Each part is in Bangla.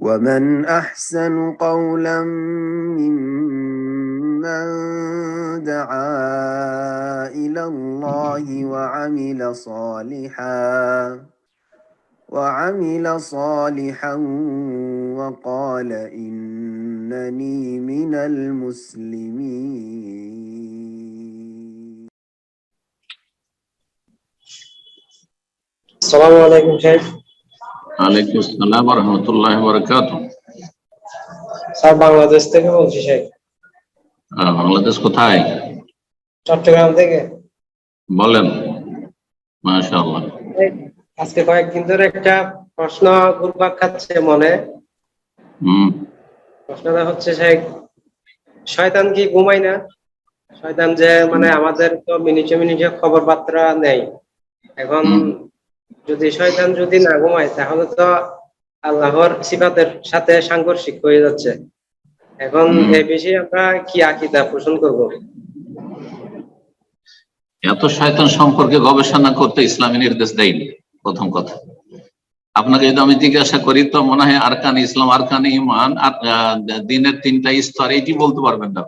ومن أحسن قولا ممن دعا إلى الله وعمل صالحا وقال إنني من المسلمين. السلام عليكم شيخ. ওয়ালাইকুম আসসালাম ওয়া রাহমাতুল্লাহি ওয়া বারাকাতুহু। স্যার বাংলাদেশ থেকে বলছি শেখ। বাংলাদেশ কোথায়? চট্টগ্রাম থেকে। বলেন। মাশাআল্লাহ। আজকে কয়েকদিন ধরে একটা প্রশ্ন ঘুরপাক খাচ্ছে মনে। প্রশ্নটা হচ্ছে শেখ, শয়তান কি ঘুমায় না? শয়তান যে মানে আমাদের তো মিনিটে মিনিটে খবর বার্তা নেই। এখন যদি শয়তান যদি না ঘুমায় তাহলে তো আল্লাহর সিফাতের সাথে সাংঘর্ষিক হয়ে যাচ্ছে। এখন এই বিষয়ে আমরা কি আকীদা পোষণ করব? এত শয়তান সম্পর্কে গবেষণা করতে ইসলামী নির্দেশ দেয়নি। প্রথম কথা, আপনাকে যদি আমি জিজ্ঞাসা করি তো মনে হয় আরকান ইসলাম, আরকান ঈমান আর দিনের 3টা স্তর এটি বলতে পারবেন না।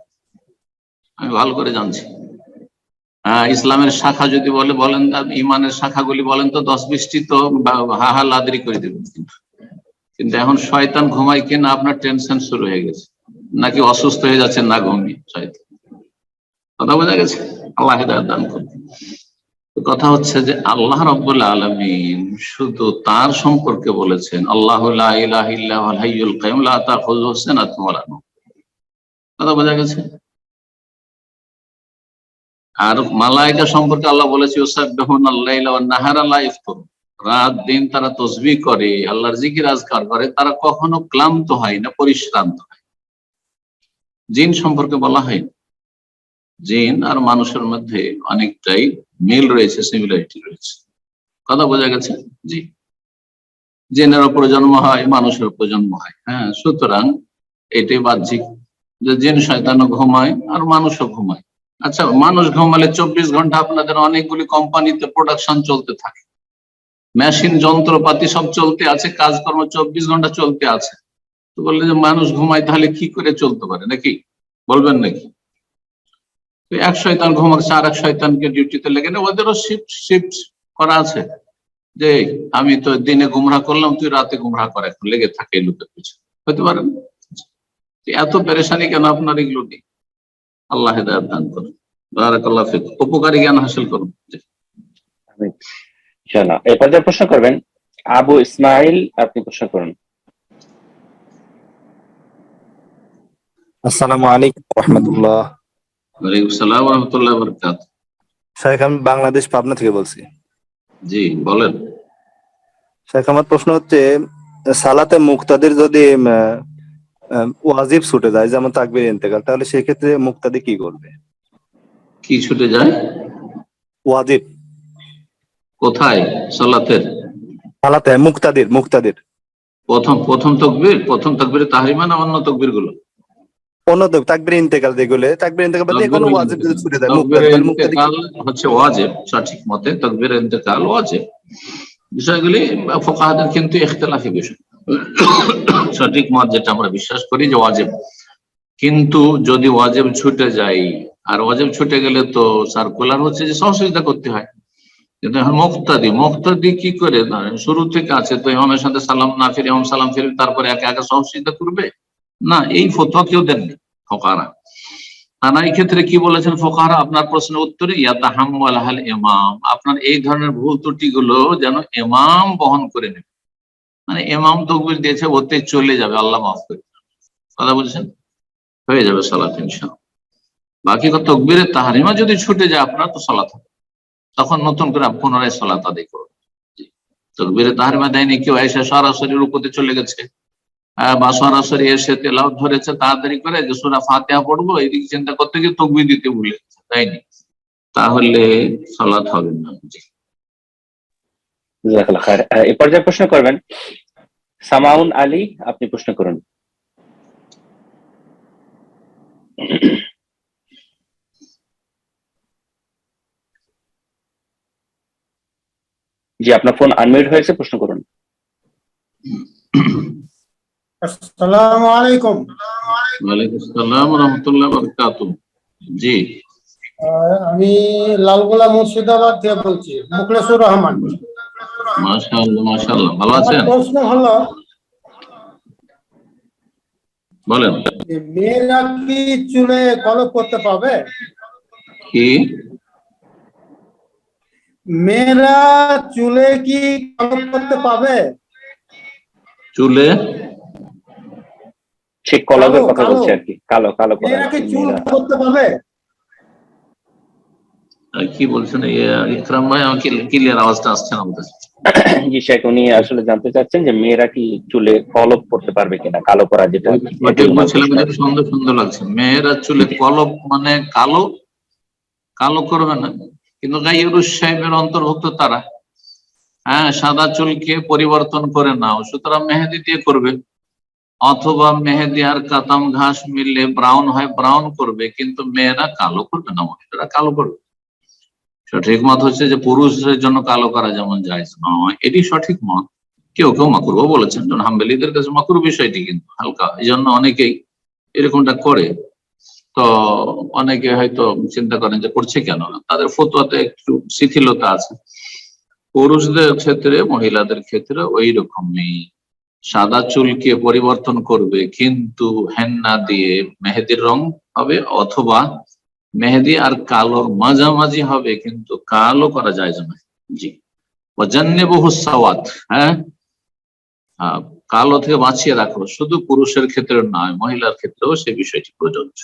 আমি ভালো করে জানছি। ইসলামের শাখা যদি বলেন ইমানের শাখাগুলি বলেন তো 10-20টি তো হাহা লাদরি করে দেবেন। কিন্তু এখন শয়তান ঘুমায় কিনা আপনার টেনশন শুরু হয়ে গেছে, নাকি অসুস্থ হয়ে যাচ্ছে না ঘুমিয়ে শয়তান। কথা বোঝা গেছে? আল্লাহ হিদায়াত দান করুন। কথা হচ্ছে যে আল্লাহ রাব্বুল আলামিন শুধু তার সম্পর্কে বলেছেন আল্লাহু লা ইলাহা ইল্লা হুয়াল হাইয়ুল কাইয়ুম লা তাখুযুহু সিনাতুন ওয়া লা নাওম। কথা বোঝা গেছে? আর মালায়েকা সম্পর্কে আল্লাহ বলেছে ইউসাব্বিহুনাল লাইলা ওয়ান নাহারা লা ইফতুর, রাত দিন তারা তাসবিহ করে, আল্লাহর জিকির আজকার করে, তারা কখনো ক্লান্ত হয় না, পরিশ্রান্ত হয়। জিন সম্পর্কে বলা হয়, জিন আর মানুষের মধ্যে অনেকটাই মিল রয়েছে, সিমিলারিটি রয়েছে। কথা বোঝা গেছে? জি, জিনেরও প্রজন্ম হয়, মানুষের প্রজন্ম হয়। হ্যাঁ, সুতরাং এটাই বাহ্যিক যে জিন শয়তানও ঘুমায় আর মানুষও ঘুমায়। আচ্ছা, মানুষ ঘুমালে 24 ঘন্টা আপনাদের অনেকগুলি কোম্পানিতে প্রোডাকশন চলতে থাকে, মেশিন যন্ত্রপাতি সব চলতে আছে, কাজকর্ম 24 ঘন্টা চলতে আছে। তো বললে যে মানুষ ঘুমায়, তাহলে কি করে চলতে পারে, নাকি বলবেন নাকি? এক শয়তান ঘুমাচ্ছে, আর এক শয়তানকে ডিউটিতে লেগে না, ওদেরও শিফট করা আছে যে আমি তো দিনে গুমরা করলাম, তুই রাতে গুমরা কর, এখন লেগে থাকে লোকের পিছনে। হতে পারেন এত পেরেশানি কেন আপনার এগুলো নেই? আল্লাহ হিদায়াত দান করুন, বারাকাল্লাহ ফিক, উপকারী জ্ঞান হাসিল করুন। ইনশাআল্লাহ। এরপর যে প্রশ্ন করবেন আবু ইসমাইল, আপনি প্রশ্ন করুন। আসসালামু আলাইকুম ওয়া রাহমাতুল্লাহ। ওয়ালাইকুম আসসালাম ওয়া রাহমাতুল্লাহি ওয়া বারাকাতুহু। শেখ, আমি বাংলাদেশ পাবনা থেকে বলছি। জি বলেন। শেখ, আমার প্রশ্ন হচ্ছে, সালাতে মুক্তাদির যদি ওয়াজিব ছুটে যায়, যেমন তাকবীর ইন্তেকাল, তাহলে সেই ক্ষেত্রে মুক্তাদি কি করবে? কি ছুটে যায়? ওয়াজিব কোথায়? সালাতের সালাতে মুক্তাদির প্রথম তকবীরে তাহরিমা না অন্য তকবীর গুলো? অন্য তাকবীর ইন্তেকাল, যেগুলো তাকবীর ইন্তেকাল বাদ দিয়ে কোনো ওয়াজিব যদি ছুটে যায় তাকবীরে মুক্তাদি, তাহলে মুক্তাদি ইন্তেকাল হচ্ছে ওয়াজিব, সঠিক মতে তাকবীরে ইন্তেকাল ওয়াজিব। বিষয়গুলি ফুকাহাদের কিন্তু ইখতিলাফি বিষয়। সঠিক মত যেটা আমরা বিশ্বাস করি যে ওয়াজিব, কিন্তু যদি ওয়াজিব ছুটে যায়, আর ওয়াজিব ছুটে গেলে তো সার্কুলার হচ্ছে যে সহযোগিতা করতে হয়। কিন্তু এখন মুক্তাদি কি করে? শুরু থেকে আছে তো, ইমামের সাথে সালাম না ফিরে ইমাম সালাম ফিরে তারপরে একে একে সহযোগিতা করবে না, এই ফতোয়া কেউ দেননি ফোকাহারা। আর এই ক্ষেত্রে কি বলেছেন ফোকাহারা আপনার প্রশ্নের উত্তরে? ইয়াতাহাম্মালাল ইমাম, আপনার এই ধরনের ভুল ত্রুটি গুলো যেন ইমাম বহন করে নেবে, মানে ইমাম তাকবীর দিয়েছে ওতে চলে যাবে, আল্লাহ মাফ করে। কথা বলছেন? হয়ে যাবে সালাত ইনশাআল্লাহ। বাকি তাকবীরে তাহরিমা যদি ছুটে যায় আপনার, তো সালাত হবে, তখন নতুন করে পুনরায় সালাত আদায় করুন। তাকবীরে তাহরিমা দেয়নি, কেউ এসে সরাসরি রুকুতে চলে গেছে বা সরাসরি এসে তেলাওয়াত ধরেছে, তাড়াতাড়ি করে যে সূরা ফাতিহা পড়বো, এইদিকে চিন্তা করতে গিয়ে তাকবীর দিতে ভুলে গেছে, তাইনি, তাহলে সালাত হবে না। জাযাকাল্লাহ খায়ের। এই পর্যায়ে প্রশ্ন করবেন সামাউন আলী, আপনি প্রশ্ন করুন। জি, আপনার ফোন আনমিউট হয়েছে, প্রশ্ন করুন। আসসালামু আলাইকুম। ওয়ালাইকুম আসসালাম রহমতুল্লাহ বারাকাতুহু। জি, আমি লালগোলা মুর্শিদাবাদ থেকে বলছি, মুখলেসুর রহমান। মাশাআল্লাহ মাশাআল্লাহ, ভালো আমার আছেন? প্রশ্ন হলো, বলেন। যে মেয়েরা কি চুলে কলপ করতে পাবে? কি? মেয়েরা চুলে কি কলপ করতে পাবে? চুলে ঠিক কলবের কথা কালো। বলছে আর কি, কালো কালো করা মেয়েরা আর কি কি, চুল মেয়েরা। করতে পাবে? কি বলছেন ইকরাম ভাই? আমাকে ক্লিয়ার আওয়াজটা আসছে না আমাদের। জি শেখ, উনি আসলে জানতে চাচ্ছেন যে মেয়েরা কি চুলে কলপ করতে পারবে কিনা, কালো করা যেটা। ওইটাই বলছিলাম, এটা সুন্দর সুন্দর লাগছে। মেয়েরা চুলে কলপ মানে কালো কালো করবে না, কিন্তু গাইরুস সাহেবের অন্তর্ভুক্ত তারা। হ্যাঁ, সাদা চুলকে পরিবর্তন করে নাও, সুতরাং মেহেদি দিয়ে করবে, অথবা মেহেদি আর কাতাম ঘাস মিললে ব্রাউন হয়, ব্রাউন করবে, কিন্তু মেয়েরা কালো করবে না, মহিলারা কালো করবে। সঠিক মত হচ্ছে যে পুরুষদের জন্য কালো করা যেমন জায়েজ নয়, এটি সঠিক মত। কেউ কেউ মাকরুহ বলেছেন, যেমন হাম্বলীদের কাছে মাকরুহ বিষয়টি কিন্তু হালকা, এই জন্য অনেকেই এরকমটা করে। তো অনেকে হয়তো চিন্তা করেন যে করছে কেন, তাদের ফতোয়াতে একটু শিথিলতা আছে। পুরুষদের ক্ষেত্রে মহিলাদের ক্ষেত্রে ওই রকমই সাদা চুলকে পরিবর্তন করবে, কিন্তু হেন্না দিয়ে মেহেদির রং হবে, অথবা মেহেদি আর কালোর মাঝামাঝি হবে, কিন্তু কালো করা যায় না। জি, ওয়াজান্নিবুহু সাওয়াত। হ্যাঁ, কালো থেকে বাঁচিয়ে রাখো, শুধু পুরুষের ক্ষেত্রে নয়, মহিলার ক্ষেত্রেও সে বিষয়টি প্রযোজ্য।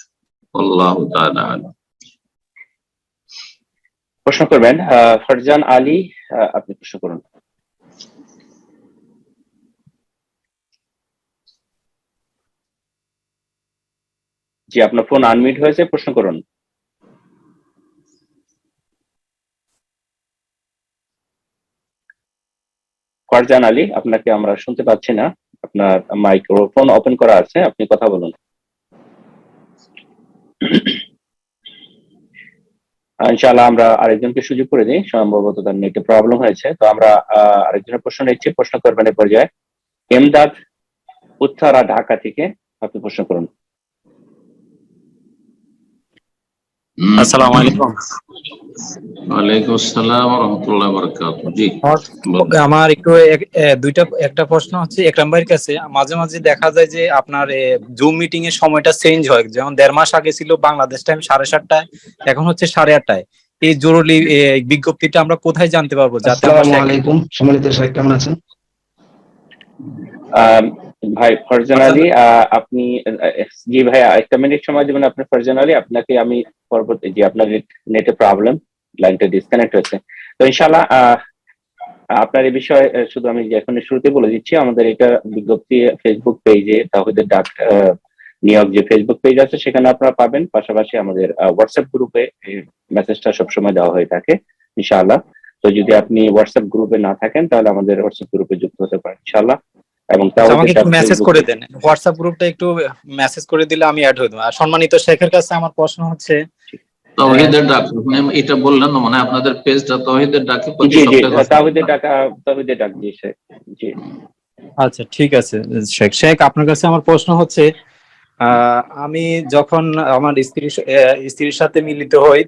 আল্লাহু তাআলা আ'লাম। প্রশ্ন করবেন ফারজান আলী, আপনি প্রশ্ন করুন। জি, আপনার ফোন আনমিউট হয়েছে, প্রশ্ন করুন। ফারজান আলী, আপনাকে আমরা শুনতে পাচ্ছি না, আপনার মাইক্রোফোন ওপেন করা আছে, আপনি কথা বলুন। ইনশাআল্লাহ আমরা আরেকজনকে সুযোগ করে দিই, সম্ভবত তার নেটে প্রবলেম হয়েছে। তো আমরা আরেকজনের প্রশ্ন নিচ্ছি, প্রশ্ন করবেন এই পর্যায়ে এমদাদ উত্তরা, ঢাকা থেকে, আপনি প্রশ্ন করুন। আসসালামু আলাইকুম। ওয়ালাইকুম আসসালাম ওয়া রাহমাতুল্লাহি ওয়া বারাকাতুহু। জি, আমার একটু একটা প্রশ্ন হচ্ছে একরাম ভাইয়ের কাছে। মাঝে মাঝে দেখা যায় যে আপনার জুম মিটিং এর সময়টা চেঞ্জ হয়, যেমন 1.5 মাস আগে ছিল বাংলাদেশ টাইম 7:30টায়, এখন হচ্ছে 8:30টায়। এই জরুরি বিজ্ঞপ্তিটা আমরা কোথায় জানতে পারবো, যাতে আমরা আসসালামু আলাইকুম, সম্মানিত শাইখ, কেমন আছেন? ভাই ফারজান আলী, আপনি জি ভাই, একটা মিনিট সময় দেবেন আপনি ফারজান আলী, আপনাকে আমি পরবর্তী, যে আপনার নেটে প্রবলেম, লাইনটা ডিসকানেক্ট হয়েছে। তো ইনশাআল্লাহ আপনার এই বিষয়ে শুধু আমি এখন শুরুতে বলে দিচ্ছি, আমাদের এটা বিজ্ঞপ্তি ফেসবুক পেজে, তাহিদের ডাক নিয়োগ যে ফেসবুক পেজ আছে সেখানে আপনারা পাবেন। পাশাপাশি আমাদের হোয়াটসঅ্যাপ গ্রুপে এই মেসেজটা সবসময় দেওয়া হয়ে থাকে ইনশাআল্লাহ। তো যদি আপনি হোয়াটসঅ্যাপ গ্রুপে না থাকেন তাহলে আমাদের হোয়াটসঅ্যাপ গ্রুপে যুক্ত হতে পারেন ইনশাআল্লাহ। এবং আমাকে একটু মেসেজ করে দেন, হোয়াটসঅ্যাপ গ্রুপটা একটু মেসেজ করে দিলে আমি অ্যাড হয়ে যাবো। আর সম্মানিত শেখের কাছে আমার প্রশ্ন হচ্ছে, তাওহীদের ডাক, এটা বললেন না, মানে আপনাদের পেজটা তাওহীদের ডাকে প্রতি জি জি, সপ্তাহে। তাওহীদের ডাক জি স্যার। জি, আচ্ছা ঠিক আছে শেখ, আপনার কাছে আমার প্রশ্ন হচ্ছে, আমি যখন আমার স্ত্রীর সাথে মিলিত হই,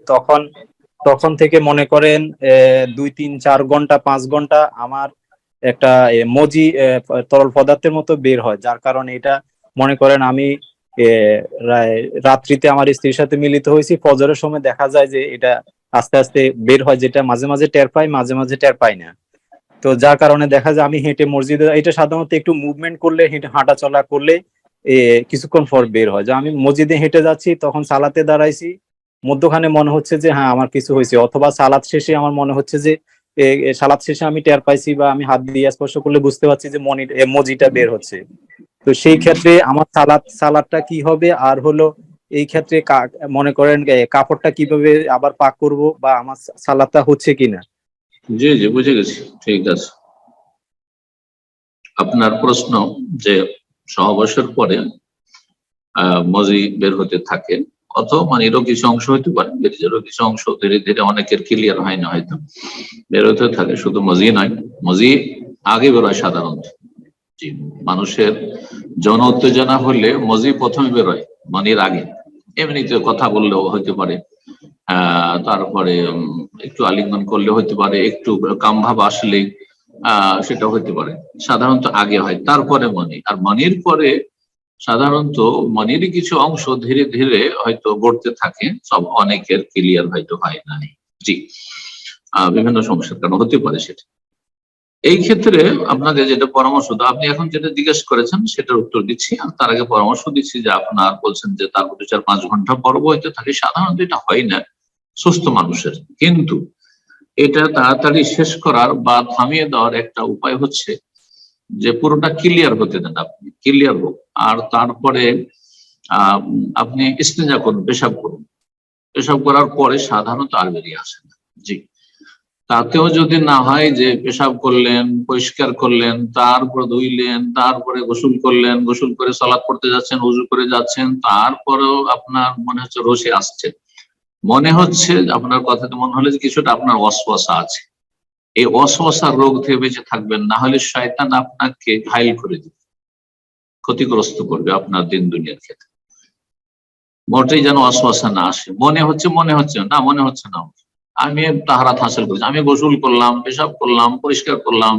তখন থেকে মনে করেন 2, 3, 4 ঘন্টা 5 ঘন্টা আমার একটা মজি তরল পদার্থের মতো বের হয়, যার কারণে এটা মনে করেন আমি রাত্রিতে আমার স্ত্রীর সাথে মিলিত হয়েছি, ফজরের সময় দেখা যায় যে এটা আস্তে আস্তে বের হয়, যেটা মাঝে মাঝে টের পাই, মাঝে মাঝে টের পাই না। তো যার কারণে দেখা যায় আমি হেঁটে মসজিদে, এটা সাধারণত একটু মুভমেন্ট করলে, হাঁটা চলা করলে কিছুক্ষণ পর বের হয়। যে আমি মসজিদে হেঁটে যাচ্ছি, তখন সালাতে দাঁড়াইছি, মধ্যখানে মনে হচ্ছে যে হ্যাঁ আমার কিছু হয়েছে, অথবা সালাত শেষে আমার মনে হচ্ছে যে সালাত শেষে আমি টের পাইছি, বা আমি হাত দিয়ে স্পর্শ করলে বুঝতে পারছি যে মজিটা বের হচ্ছে। তো সেই ক্ষেত্রে আমার সালাদটা কি হবে, আর হলো এই ক্ষেত্রে মনে করেন কাপড়টা কিভাবে আবার পাক করব, বা আমার সালাদটা হচ্ছে কিনা। জি জি, বুঝে গেছি, ঠিক আছে। আপনার প্রশ্ন যে সহবাসের পরে মজি বের হতে থাকে, অথবা মানে এরও কিছু অংশ হইতে পারে, বেরিজেরও কিছু অংশ ধীরে ধীরে, অনেকের ক্লিয়ার হয় না হয়তো, বের হতে থাকে, শুধু মজি নয়, মজি আগে বেরোয় সাধারণত, জি, মানুষের যৌন উত্তেজনা হলে মজি প্রথমে বেরোয় মনির আগে, এমনিতে কথা বললেও হতে পারে, তারপরে একটু আলিঙ্গন করলে হতে পারে, একটু কামভাব আসলে সেটা হতে পারে, সাধারণত আগে হয়, তারপরে মনি। আর মনির পরে সাধারণত মনির কিছু অংশ ধীরে ধীরে হয়তো গড়তে থাকে, সব অনেকের ক্লিয়ার হয়তো হয় না। জি, বিভিন্ন সমস্যার কারণ হতে পারে সেটা। এই ক্ষেত্রে আপনাকে যেটা পরামর্শ দাও, আপনি এখন যেটা জিজ্ঞেস করেছেন সেটার উত্তর দিচ্ছি, আর তার আগে পরামর্শ দিচ্ছি যে আপনার বলছেন যে তার 2-4-5 ঘন্টা পর্ব হইতে থাকে, সাধারণত এটা হয় না সুস্থ মানুষের, কিন্তু এটা তাড়াতাড়ি শেষ করার বা থামিয়ে দেওয়ার একটা উপায় হচ্ছে যে পুরোটা ক্লিয়ার হতে দেন, আপনি ক্লিয়ার হোক, আর তারপরে আপনি ইস্তেঞ্জা করুন, পেশাব করুন, পেশাব করার পরে সাধারণত আর বেরিয়ে আসে না। জি, তাতেও যদি না হয় যে পেশাব করলেন, পরিষ্কার করলেন, তারপর ধুইলেন, তারপরে গোসল করলেন, গোসল করে সালাত পড়তে যাচ্ছেন, উজু করে যাচ্ছেন, তারপরেও আপনার মনে হচ্ছে রসে আসছে, মনে হচ্ছে আপনার কথাতে মনে হলে যে কিছুটা আপনার ওয়াসওয়াসা আছে, এই ওয়াসওয়াসার রোগ থেকে বেঁচে থাকবেন, না হলে শয়তান আপনাকে ঘায়েল করে দিবে, ক্ষতিগ্রস্ত করবে আপনার দিন দুনিয়ার ক্ষেত্রে। মোটেই যেন ওয়াসওয়াসা না আসে, মনে হচ্ছে না, মনে হচ্ছে না আমি তাহারাত হাসিল করেছি, আমি গোসল করলাম, পেশাব করলাম, পরিষ্কার করলাম,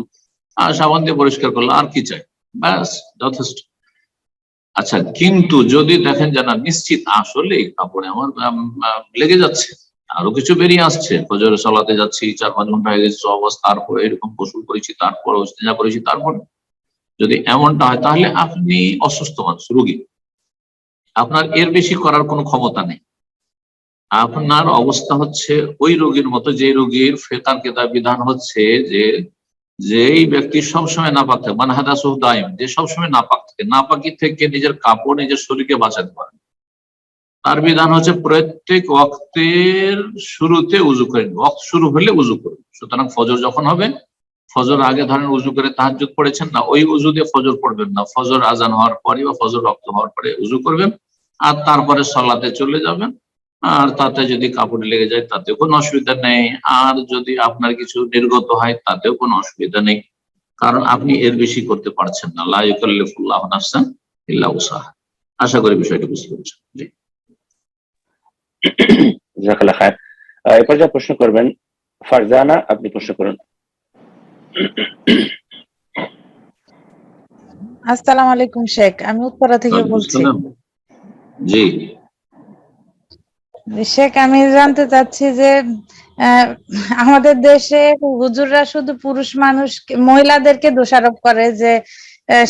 সাবান দিয়ে পরিষ্কার করলাম, আর কি চাই, ব্যাস যথেষ্ট। আচ্ছা, কিন্তু যদি দেখেন যে না, নিশ্চিত আসলে কাপড়ে আমার লেগে যাচ্ছে, আরো কিছু বেরিয়ে আসছে, ফজরের সালাতে যাচ্ছি, 4-5 ঘন্টা হয়ে গেছে অবস্থা, তারপরে এরকম গোসল করেছি, তারপর ইস্তেঞ্জা করেছি, তারপর যদি এমনটা হয় তাহলে আপনি অসুস্থ মানুষ, রোগী, আপনার এর বেশি করার কোনো ক্ষমতা নেই। আপনার অবস্থা হচ্ছে ওই রোগীর মতো, যে রোগীর ফিকহের কিতাব বিধান হচ্ছে যে যেই ব্যক্তি সবসময় নাপাক থাকে, মানে হাদাসুহ দাইম, যে সবসময় নাপাক থাকে, নাপাকি থেকে নিজের কাপড়, নিজের শরীরকে বাঁচাতে পারে, তার বিধান হচ্ছে প্রত্যেক ওয়াক্তের শুরুতে উজু করেন, ওয়াক্ত শুরু হলে উজু করবেন। সুতরাং ফজর যখন হবে, ফজর আগে ধরেন উজু করে তাহাজ্জুদ পড়েছেন না, ওই উজু দিয়ে ফজর পড়বেন না, ফজর আজান হওয়ার পরে বা ফজর রক্ত হওয়ার পরে উজু করবেন, আর তারপরে সালাতে চলে যাবেন। আর তাতে যদি কাপড় লেগে যায় তাতেও কোনো অসুবিধা নেই, আর যদি আপনার কিছু নির্গত হয় তাতেও কোনো অসুবিধা নেই, কারণ আপনি এর বেশি করতে পারছেন না। লা ইউকাল্লিফুল্লাহু নাফসান ইল্লা উসাহা। আশা করি বিষয়টি বুঝতে পেরেছেন। জি, জাযাকাল্লাহ খায়ের। এরপর যা প্রশ্ন করবেন ফারজানা, আপনি প্রশ্ন করুন। আসসালামু আলাইকুম শেখ, আমি উত্তরা থেকে বলছি। জি শেখ, আমি জানতে চাচ্ছি যে আমাদের দেশে হুজুররা শুধু পুরুষ মানুষ, মহিলাদেরকে দোষারোপ করে যে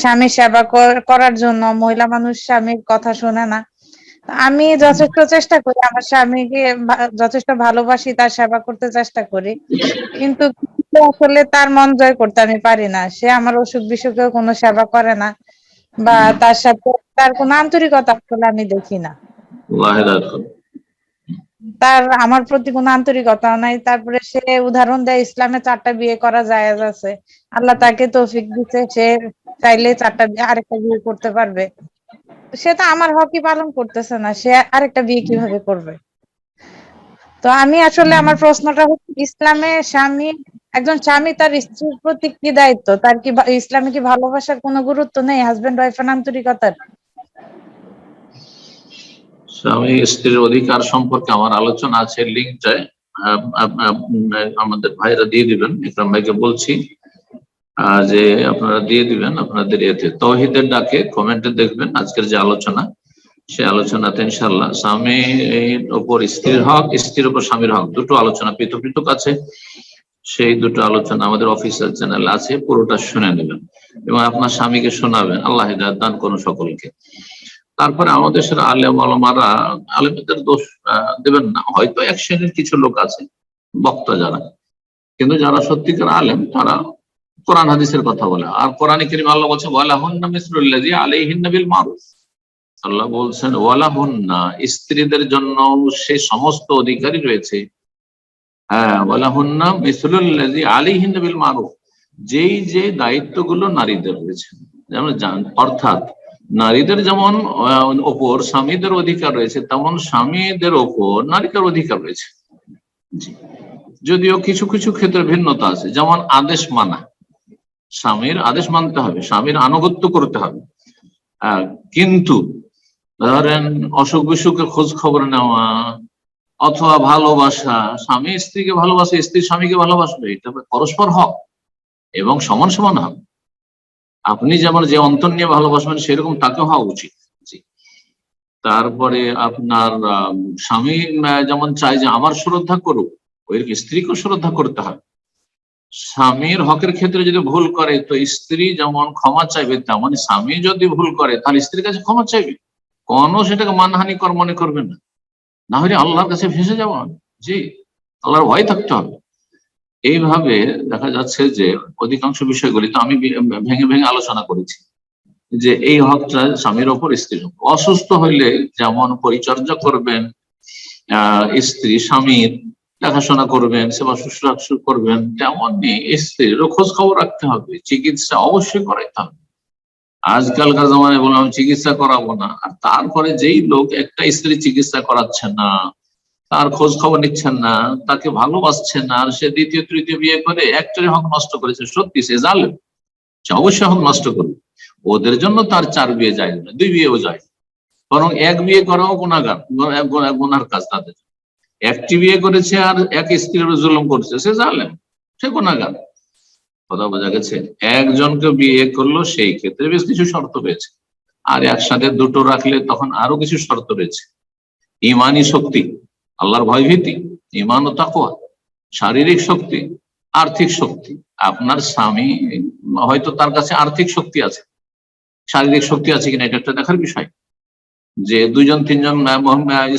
স্বামী সেবা করার জন্য মহিলা মানুষ স্বামীর কথা শোনে না। আমি যথেষ্ট চেষ্টা করি, আমার স্বামীকে যথেষ্ট ভালোবাসি, তার সেবা করতে চেষ্টা করি, কিন্তু আসলে তার মন জয় করতে আমি পারি না। সে আমার অসুখ বিসুখেও কোনো সেবা করে না, বা তার সাথে তার কোনো আন্তরিকতা আসলে আমি দেখি না, তার আমার প্রতি কোনো আন্তরিকতা নাই। তারপরে সে উদাহরণ দেয় ইসলামে 4টা বিয়ে করা জায়েজ আছে, আল্লাহ তাকে তৌফিক দিতে, সে চাইলে 4টা বিয়ে আরেকটা বিয়ে করতে পারবে, সে তো আমার হকই পালন করতেছে না, সে আরেকটা বিয়ে কিভাবে করবে? তো আমি আসলে, আমার প্রশ্নটা হচ্ছে, ইসলামে একজন স্বামী তার স্ত্রীর প্রতি কি দায়িত্ব, তার কি ইসলামে কি ভালোবাসার কোনো গুরুত্ব নেই, হাজবেন্ড ওয়াইফের আন্তরিকতার? স্বামী স্ত্রীর অধিকার সম্পর্কে আমার আলোচনা আছে, লিঙ্কটা আমাদের ভাইরা দিয়ে দিবেন, ইকরাম ভাইকে বলছি যে আপনারা দিয়ে দিবেন আপনাদের এতে তাওহীদের ডাকে কমেন্টে দেখবেন আজকের যে আলোচনা, সে আলোচনাতে ইনশাআল্লাহ স্বামীর উপর স্ত্রীর হক, স্ত্রীর উপর স্বামীর হক, দুটো আলোচনা পৃথক পৃথক আছে। সেই দুটো আলোচনা আমাদের অফিসিয়াল চ্যানেলে আছে, পুরোটা শুনে নেবেন এবং আপনার স্বামীকে শোনাবেন। আল্লাহ হিদায়াত দান করুন সকলকে। তারপরে আমাদের দেশের আলেম ওলামারা আলেমদের দোষ দেবেন না, হয়তো এক শ্রেণীর কিছু লোক আছে বক্তা যারা, কিন্তু যারা সত্যিকার আলেম তারা কোরআন হাদিসের কথা বলে। আর কোরআনে কারীমে আল্লাহ বলছে ওয়ালাহুন্না মিসলুল্লাযী আলাইহিন্না বিল মারুফ, আল্লাহ বলছেন ওয়ালাহুন্না, স্ত্রীদের জন্য সেই সমস্ত অধিকারই রয়েছে, হ্যাঁ, ওয়ালাহুন্না মিসলুল্লাযী আলাইহিন্না বিল মারুফ, যেই যে দায়িত্বগুলো নারীদের রয়েছে, যেমন অর্থাৎ নারীদের যেমন ওপর স্বামীদের অধিকার রয়েছে, তেমন স্বামীদের ওপর নারীদের অধিকার রয়েছে। যদিও কিছু কিছু ক্ষেত্রে ভিন্নতা আছে, যেমন আদেশ মানা, স্বামীর আদেশ মানতে হবে, স্বামীর আনুগত্য করতে হবে। কিন্তু ধরেন অসুখ বিসুখের খোঁজ খবর নেওয়া অথবা ভালোবাসা, স্বামী স্ত্রীকে ভালোবাসে, স্ত্রী স্বামীকে ভালোবাসবে, এটা পরস্পর হক এবং সমান সমান হক। আপনি যেমন যে অন্তর নিয়ে ভালোবাসবেন সেরকম তাকে হওয়া উচিত। তারপরে আপনার স্বামী যেমন চায় যে আমার শ্রদ্ধা করুক, ওই স্ত্রীকে শ্রদ্ধা করতে হবে। স্বামীর হকের ক্ষেত্রে যদি ভুল করে তো স্ত্রী যেমন ক্ষমা চাইবে, তেমন স্বামী যদি ভুল করে তাহলে স্ত্রীর কাছে ক্ষমা চাইবে, কোনো সেটাকে মানহানিকর মনে করবেন না, না হলে আল্লাহর কাছে ভেসে যাব। জি, আল্লাহর ভয় থাকতে হবে। এইভাবে দেখা যাচ্ছে যে অধিকাংশ বিষয়গুলি তো আমি ভেঙে ভেঙে আলোচনা করেছি যে এই হকটা স্বামীর ওপর স্ত্রীর ওপর। অসুস্থ হইলে যেমন পরিচর্যা করবেন স্ত্রী স্বামীর, দেখাশোনা করবেন, সেবা শুশ্রূষা করবেন, তেমনই স্ত্রীরও খোঁজ খবর রাখতে হবে, চিকিৎসা অবশ্যই করাইতে হবে। আজকালকার জমানায় বললাম চিকিৎসা করাবো না, আর তারপরে যেই লোক একটা স্ত্রী চিকিৎসা করাচ্ছেন না, তার খোঁজ খবর নিচ্ছেন না, তাকে ভালোবাসছেন না, আর সে দ্বিতীয় তৃতীয় বিয়ে করে একটারই হক নষ্ট করেছে, সত্যি সে জালেম, সে অবশ্যই হক নষ্ট করবে। ওদের জন্য তার 4 বিয়ে যায় না, 2 বিয়েও যায়, বরং 1 বিয়ে করাও গুনাহগার, গুনার কাজ তাদের। একটি বিয়ে করেছে আর এক স্ত্রীর জুলুম করছে, সে জালেম, সে গুনাহগার। কথা বোঝা গেছে? একজনকে বিয়ে করলো সেই ক্ষেত্রে বেশ কিছু শর্ত রয়েছে, আর একসাথে দুটো রাখলে তখন আরো কিছু শর্ত রয়েছে। ইমানি শক্তি, আল্লাহর ভয়ভীতি, ইমান ও তাকওয়া, শারীরিক শক্তি, আর্থিক শক্তি। আপনার স্বামী হয়তো তার কাছে আর্থিক শক্তি আছে, শারীরিক শক্তি আছে কিনা এটা একটা দেখার বিষয়, যে 2জন 3জন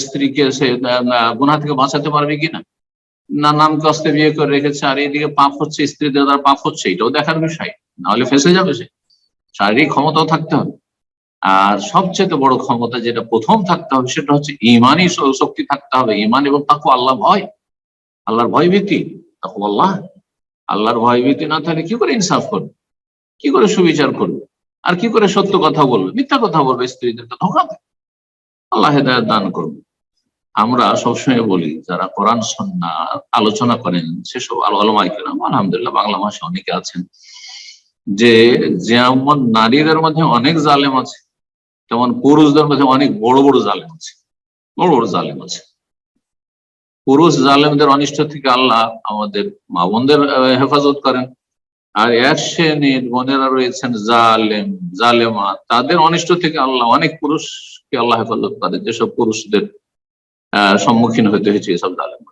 স্ত্রীকে সে গুনাহ থেকে বাঁচাতে পারবে কিনা, না নাম কষ্টে বিয়ে করে রেখেছে আর এইদিকে পাপ হচ্ছে, স্ত্রীদের দ্বারা পাপ হচ্ছে, এটাও দেখার বিষয়, নাহলে ফেঁসে যাবে সে। শারীরিক ক্ষমতাও থাকতে হবে, আর সবচেয়ে বড় ক্ষমতা যেটা প্রথম থাকতে হবে সেটা হচ্ছে ইমানি শক্তি থাকতে হবে। ইমান এবং তাকওয়া, আল্লাহ ভয়, আল্লাহর ভয়ভীতি, তাকওয়াল্লাহ। আল্লাহর ভয়ভীতি না থাকলে কি করে ইনসাফ করবে, কি করে সুবিচার করবে, আর কি করে সত্য কথা বলবে, মিথ্যা কথা বলবে, স্ত্রীদেরকে ধোঁকা দেবে। আল্লাহ হেদায়েত দান করবে। আমরা সবসময় বলি যারা কোরআন সুন্নাহ আলোচনা করেন সেসব উলামায়ে কেরাম, আলহামদুলিল্লাহ বাংলা ভাষা অনেকে আছেন, যে যেমন নারীদের মধ্যে অনেক জালেম আছে, তেমন পুরুষদের মধ্যে অনেক বড় বড় জালেম আছে, বড় বড় জালেম আছে। পুরুষ জালেমদের অনিষ্ট থেকে আল্লাহ আমাদের মা বোনদের হেফাজত করেন, আর এক শ্রেণীর বোনেরা রয়েছেন জালেম জালেমা, তাদের অনিষ্ট থেকে আল্লাহ অনেক পুরুষকে আল্লাহ হেফাজত করেন, যেসব পুরুষদের সম্মুখীন হতে হয়েছে এসব জালেম।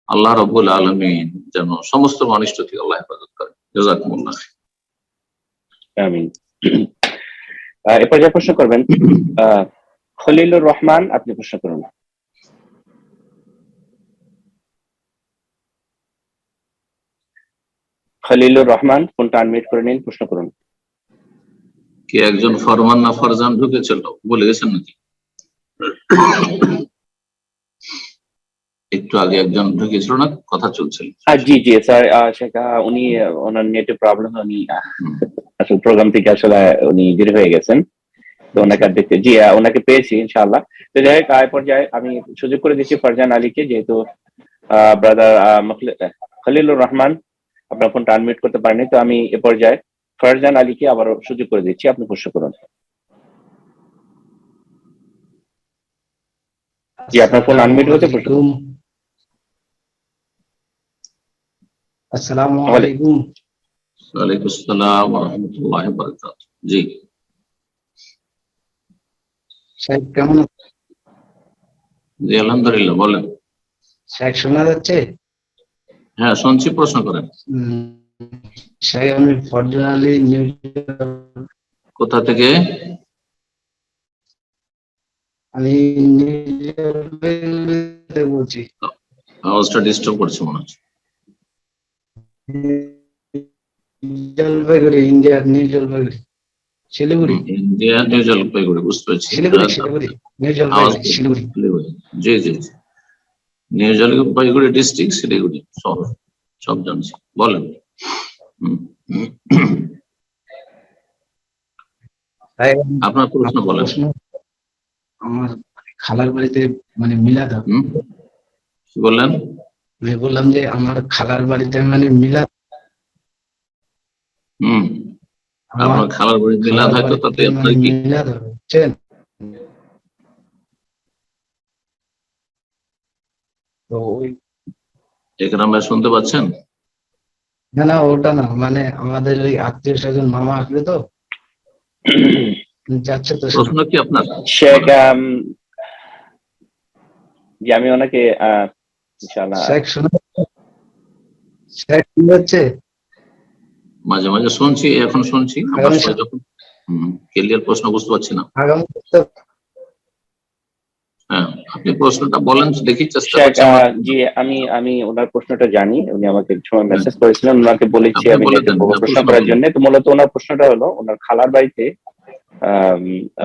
আল্লাহ রাব্বুল আলামিন যেন সমস্ত অনিষ্ট থেকে আল্লাহ হেফাজত করেন। জাযাকুমুল্লাহ। আমিন। এরপর যে প্রশ্ন করবেন খলিলুর রহমান, আপনি প্রশ্ন করুন। খলিলুর রহমান, ফোনটা আনমিউট করে নিন, প্রশ্ন করুন। কি একজন ফরমান না ফরজান ঢুকেছিল, বলে গেছেন নাকি? একটু আগে একজন ঢুকেছিল না, কথা চলছিল। জি জি স্যার, সেটা উনি ওনার নেটে প্রবলেম, উনি আসলে প্রোগ্রাম থেকে আসলে উনি বের হয়ে গেছেন, তো ওনাকে দেখতে, জি ওনাকে পেয়েছি ইনশাআল্লাহ। তো যাই হোক, এই পর্যায়ে আমি সুযোগ করে দিচ্ছি ফারজান আলীকে, যেহেতু ব্রাদার খলিলুর রহমান আপনার ফোনটা আনমিউট করতে পারেনি, তো আমি এ পর্যায়ে ফারজান আলীকে আবারও সুযোগ করে দিচ্ছি, আপনি প্রশ্ন করুন। জি, আপনার ফোন আনমিউট হতে প্রশ্ন। আসসালামু আলাইকুম। ওয়ালাইকুম আসসালাম ওয়া রাহমাতুল্লাহি ওয়া বারাকাতুহু। জি সাহেব কেমন আছেন? জি আলহামদুলিল্লাহ, বলেন। সাহেব শোনা যাচ্ছে? হ্যাঁ শুনছি, প্রশ্ন করেন। সাহেব আমি ফরজান আলী, কোথা থেকে? আমি বলছি। আওয়াজটা ডিস্টার্ব করছে মনে হচ্ছে। Jalpaiguri, India, new Jalpaiguri, Siliguri. India, new Jalpaiguri, বুঝতে পারছি। শিলিগুড়ি, নিউ জলপাইগুড়ি, শিলিগুড়ি। জি জি জি, নিউ জলপাইগুড়ি ডিস্ট্রিক্ট, শিলিগুড়ি শহর, সব জানছি, বলেন। আপনার প্রশ্ন বলেন। আমার খালার বাড়িতে মানে মিলাদ হবে। কি বললেন? আমি বললাম যে আমার খালার বাড়িতে মানে মিলাদ হম আপনার খালার বাড়ি মিলাদ হয়তো তাতে আপনার কি মিলাদ হবে, বুঝছেন? তো ওই একরাম ভাই শুনতে পাচ্ছেন? না না ওটা না, মানে আমাদের ওই আত্মীয় স্বজন মামা আসবে তো, যাচ্ছে তো প্রশ্ন কি আপনার? শেখ জি আমি ওনাকে ইনশাআল্লাহ শেখ শোনা, শেখ শুনতে হচ্ছে। মাঝে মাঝে শুনছি, এখন শুনছি, আবার আগামী যখন ক্লিয়ার প্রশ্ন বুঝতে পারছি না। আগামী সপ্তাহে হ্যাঁ, আপনি প্রশ্নটা বলেন, দেখি চেষ্টা শেখ করছি আমরা। জি আমি ওনার প্রশ্নটা জানি, উনি আমাকে এক সময় হ্যাঁ, মেসেজ করেছিলেন, ওনাকে বলেছি আপনি আমি বলে নেটে দেন, হ্যাঁ, প্রশ্ন প্রশ্ন করার বলেন। জন্য। তো মূলত ওনার প্রশ্নটা হলো ওনার খালার বাড়িতে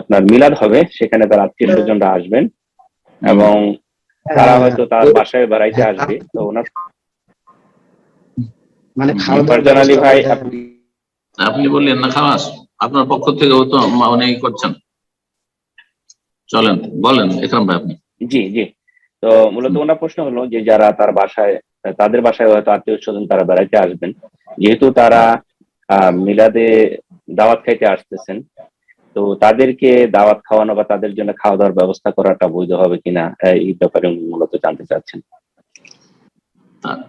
আপনার মিলাদ হবে, সেখানে তার আত্মীয় স্বজনরা আসবেন এবং তারা হয়তো তার বাসায় বেড়াইতে আসবে। তো ওনার মানে খাওয়া দাওয়ার ফারজান আলী ব্যবস্থা ভাই করে দেন। আপনি বললেন না খালাস, আপনার পক্ষ থেকেও তো অনেক করছেন, চলেন বলেন একরাম ভাই আপনি। জি জি তো মূলত ওনার প্রশ্ন হলো যে যারা তার বাসায়, তাদের বাসায় হয়তো আত্মীয় স্বজন তারা বেড়াইতে আসবেন, যেহেতু তারা মিলাদে দাওয়াত খাইতে আসতেছেন, তো তাদেরকে দাওয়াত খাওয়ানো বা তাদের জন্য খাওয়া দাওয়ার ব্যবস্থা করাটা বৈধ হবে কিনা, এই ব্যাপারে উনি মূলত জানতে চাচ্ছেন।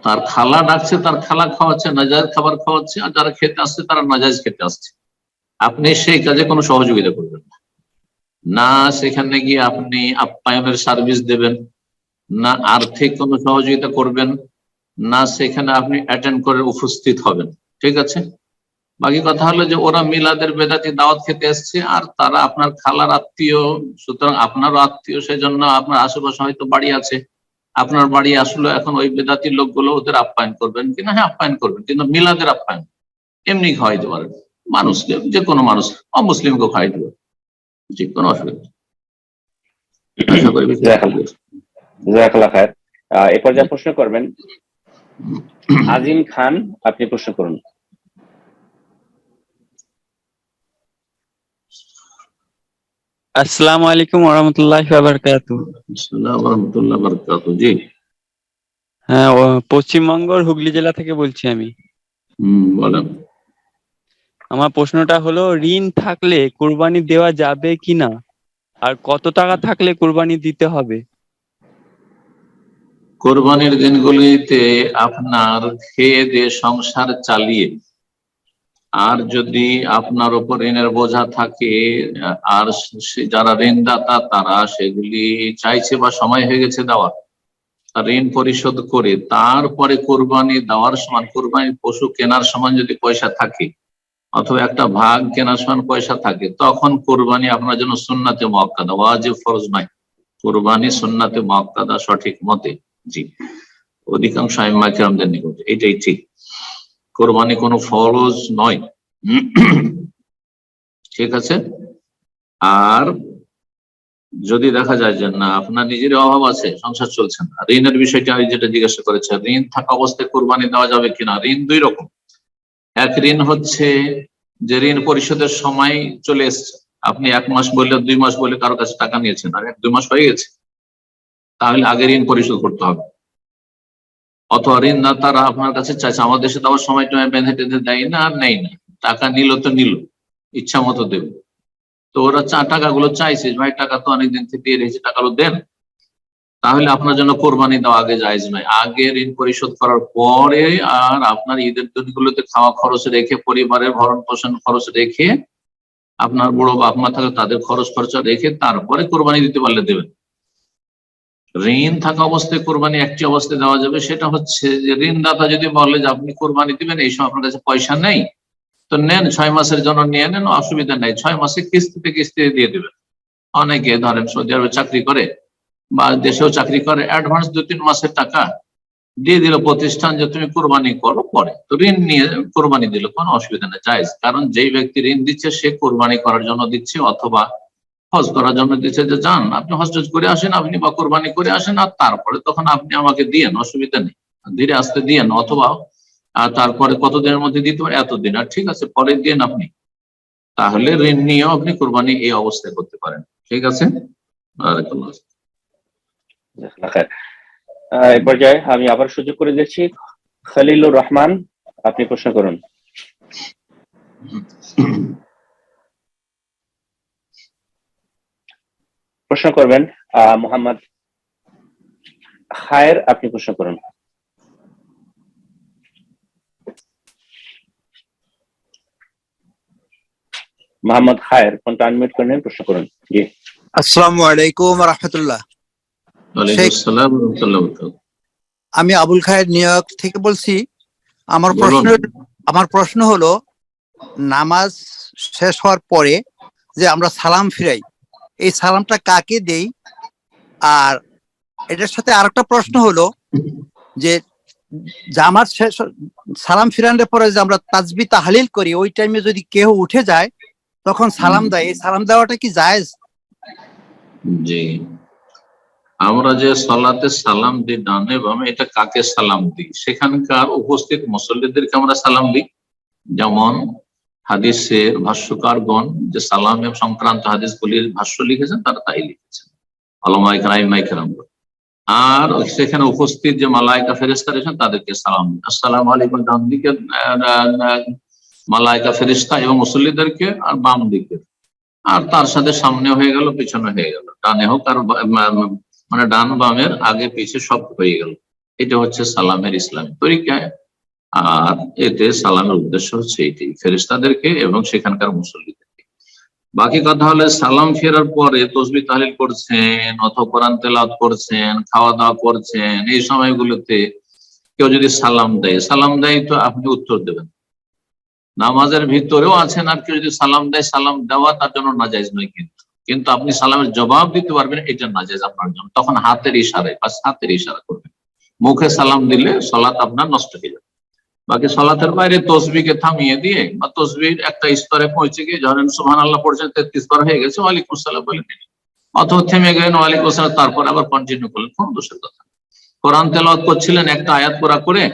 তার খালা ডাকছে, তার খালা খাওয়াচ্ছে, নাজায়েজ খাবার খাওয়াচ্ছে, আর যারা খেতে আসছে তারা নাজায়েজ খেতে আসছে। আপনি সেই কাজে কোনো সহযোগিতা করবেন না, না সেখানে গিয়ে আপনি আপ্যায়নের সার্ভিস দেবেন, না আর্থিক কোনো সহযোগিতা করবেন, না সেখানে আপনি অ্যাটেন্ড করে উপস্থিত হবেন, ঠিক আছে? বাকি কথা হলো যে ওরা মিলাদের বেদাতি দাওয়াত খেতে এসছে, আর তারা আপনার খালার আত্মীয়, সুতরাং আপনারও আত্মীয়, সেজন্য আপনার আশেপাশে হয়তো বাড়ি আছে, আপনার বাড়ি আসলে এখন ওই বেদাতি লোকগুলো ওদের আপ্যায়ন করবেন কিনা? হ্যাঁ আপ্যায়ন করবেন, কিন্তু মিলাদের আপ্যায়ন এমনি খাওয়াইতে পারেন মানুষকে, যে কোনো মানুষ, অমুসলিমকে খাওয়াইতে পারেন, যে কোনো অসুবিধা নেই। আশা করি জাযাকাল্লাহ খায়ের। এ পর্যায়ে প্রশ্ন করবেন আজিম খান, আপনি প্রশ্ন করুন। আসসালামু আলাইকুম ওয়া রাহমাতুল্লাহি ওয়া বারাকাতুহু। আসসালামু ওয়া রাহমাতুল্লাহি ওয়া বারাকাতুহু। জি হ্যাঁ, পশ্চিমবঙ্গের হুগলি জেলা থেকে বলছি আমি। বলেন। আমার প্রশ্নটা হলো, ঋণ থাকলে কুরবানি দেওয়া যাবে কিনা, আর কত টাকা থাকলে কুরবানি দিতে হবে? কোরবানির দিনগুলিতে আপনার খেয়ে দিয়ে সংসার চালিয়ে, আর যদি আপনার উপর ঋণের বোঝা থাকে, আর যারা ঋণদাতা তারা সেগুলি চাইছে বা সময় হয়ে গেছে দেওয়ার, ঋণ পরিশোধ করে তারপরে কোরবানি দেওয়ার সময়, কোরবানির পশু কেনার সময় যদি পয়সা থাকে, অথবা একটা ভাগ কেনার সময় পয়সা থাকে, তখন কোরবানি আপনার জন্য সুন্নাতে মুআক্কাদা, ওয়াজিব ফরজ নয়, কোরবানি সুন্নাতে মুআক্কাদা সঠিক মতে। জি, অধিকাংশ আইম্মা কিরামদের নিকট এটাই ঠিক, কোরবানি কোনো ফরজ নয়। ঠিক আছে। আর যদি দেখা যায় যে না আপনার নিজের অভাব আছে, সংসার চলছে না, ঋণের বিষয়টা যেটা জিজ্ঞাসা করেছে, ঋণ থাকা অবস্থায় কোরবানি দেওয়া যাবে কিনা? ঋণ দুই রকম। এক ঋণ হচ্ছে যে ঋণ পরিশোধের সময় চলে এসছে, আপনি 1 মাস বললে 2 মাস বলে কারো কাছে টাকা নিয়েছেন, আর 1-2 মাস হয়ে গেছে, তাহলে আগে ঋণ পরিশোধ করতে হবে। অথবা ঋণ না তারা আপনার কাছে চাইছে, আমাদের দেশে দেওয়ার সময় বেঁধে টেঁধে দেয় না, আর নেই না, টাকা নিল তো নিল, ইচ্ছা মতো দেবে। তো ওরা টাকাগুলো চাইছে, ভাই টাকা তো অনেকদিন থেকে দিয়ে রেখেছে, টাকাগুলো দেন, তাহলে আপনার জন্য কোরবানি দেওয়া আগে জায়েজ নয়। আগে ঋণ পরিশোধ করার পরে, আর আপনার ঈদের দিনগুলোতে খাওয়া খরচ রেখে, পরিবারের ভরণ পোষণ খরচ রেখে, আপনার বড় বাপ মা থাকে তাদের খরচ খরচা রেখে তারপরে কোরবানি দিতে পারলে দেবেন। ঋণ থাকা অবস্থায় কোরবানি একটি অবস্থায় দেওয়া যাবে, সেটা হচ্ছে যে ঋণদাতা যদি বলে যে আপনি কোরবানি দিবেন, এই সময় আপনার কাছে পয়সা নেই, তো নেন 6 মাসের জন্য নিয়ে নেন, অসুবিধা নেই, 6 মাসে কিস্তিতে কিস্তিতে দিয়ে দেবেন। অনেকে ধরেন সৌদি আরবে চাকরি করে বা দেশেও চাকরি করে, অ্যাডভান্স 2-3 মাসের টাকা দিয়ে দিল প্রতিষ্ঠান যে তুমি কোরবানি করো পরে, তো ঋণ নিয়ে কোরবানি দিল, কোনো অসুবিধা নেই, জায়েজ। কারণ যেই ব্যক্তি ঋণ দিচ্ছে সে কোরবানি করার জন্য দিচ্ছে, অথবা হজ করার জন্য দিচ্ছে, যে যান আপনি হজ করে আসেন, আপনি বা কোরবানি করে আসেন, আর তারপরে তখন আপনি আমাকে দিয়েন, অসুবিধা নেই, ধীরে আসতে দিয়েন, অথবা আর তারপরে কতদিনের মধ্যে দিতে পারে, এতদিন, আর ঠিক আছে পরে দিন আপনি, তাহলে ঋণ নিয়েও আপনি কোরবানি এই অবস্থায় করতে পারেন। ঠিক আছে। এই পর্যায়ে আমি আবার সুযোগ করে দিচ্ছি খলিলুর রহমান, আপনি প্রশ্ন করুন। প্রশ্ন করবেন মোহাম্মদ খায়ের, আপনি প্রশ্ন করুন। মোহাম্মদ খায়ের, ফোনটা আনমিউট করে নিন, প্রশ্ন করুন। জি, আসসালামু আলাইকুম রাহমাতুল্লাহ। ওয়ালাইকুম আসসালাম ওয়া রাহমাতুল্লাহি ওয়া বারাকাতুহু। আমি আবুল খায়ের নিউ ইয়র্ক থেকে বলছি। বলুন। আমার প্রশ্ন হলো, নামাজ শেষ হওয়ার পরে যে আমরা সালাম ফিরাই, এই সালামটা কাকে দেই? আর এটার সাথে আরেকটা প্রশ্ন হলো যে জামাত শেষ সালাম ফিরানোর পরে যে আমরা তাসবিহ তাহলিল করি, ওই টাইমে যদি কেউ উঠে যায় তখন সালাম দেয়, এই সালাম দেওয়াটা কি জায়েজ? জি, আমরা যে সালাতে সালাম দিই ডানে বামে, এটা কাকে সালাম দিই? সেখানকার উপস্থিত মুসল্লিদেরকে আমরা সালাম দিই। যেমন হাদিসের ভাষ্যকারগণ যে সালামের সংক্রান্ত হাদিসগুলির ভাষ্য লিখেছেন, তারা তাই লিখেছেন, আলেমায়ে কেরাম। আর সেখানে উপস্থিত যে মালায়েকা ফেরেশতা রয়েছেন তাদেরকে সালাম দিই, আসসালামু আলাইকুম, ডান দিকে মালায়েকা ফেরেশতা এবং মুসল্লিদেরকে, আর বাম দিকে, আর তার সাথে সামনে হয়ে গেল, পিছনে হয়ে গেল, ডানে হোক আর মানে ডান বামের আগে পিছে সব হয়ে গেল। এটা হচ্ছে সালামের ইসলামী তরিকা। আর এতে সালামের উদ্দেশ্য হচ্ছে এটি, ফেরেশতাদেরকে এবং সেখানকার মুসল্লিদেরকে। বাকি কথা হলে সালাম ফেরার পরে তাসবিহ তাহলিল করছেন অথবা কোরআন তেলাওয়াত করছেন, খাওয়া দাওয়া করছেন, এই সময়গুলোতে কেউ যদি সালাম দেয় তো আপনি উত্তর দেবেন। নামাজের ভিতরেও আছেন আর কেউ যদি সালাম দেয়, সালাম দেওয়া তার জন্য নাজায়েজ নয়, কিন্তু আপনি সালামের জবাব দিতে পারবেন, এটা নাজায়েজ আপনার জন্য। তখন হাতের ইশারায়, হাতের ইশারা করবেন। মুখে সালাম দিলে সালাত আপনার নষ্ট হয়ে যাবে। বাকি সালাতের বাইরে তসবিহকে থামিয়ে দিয়ে বা তসবিহর একটা স্তরে পৌঁছে গিয়ে ধরেন সুবহানাল্লাহ পড়ছেন 33 বার হয়ে গেছে, ওয়ালাইকুম আসসালাম বলে নিন, অথবা থেমে গেলেন ওয়ালাইকুম আসসালাম, তারপর আবার কন্টিনিউ করলেন, কোন দোষের কথা? কোরআন তেলাওয়াত করছিলেন, একটা আয়াত পড়া করে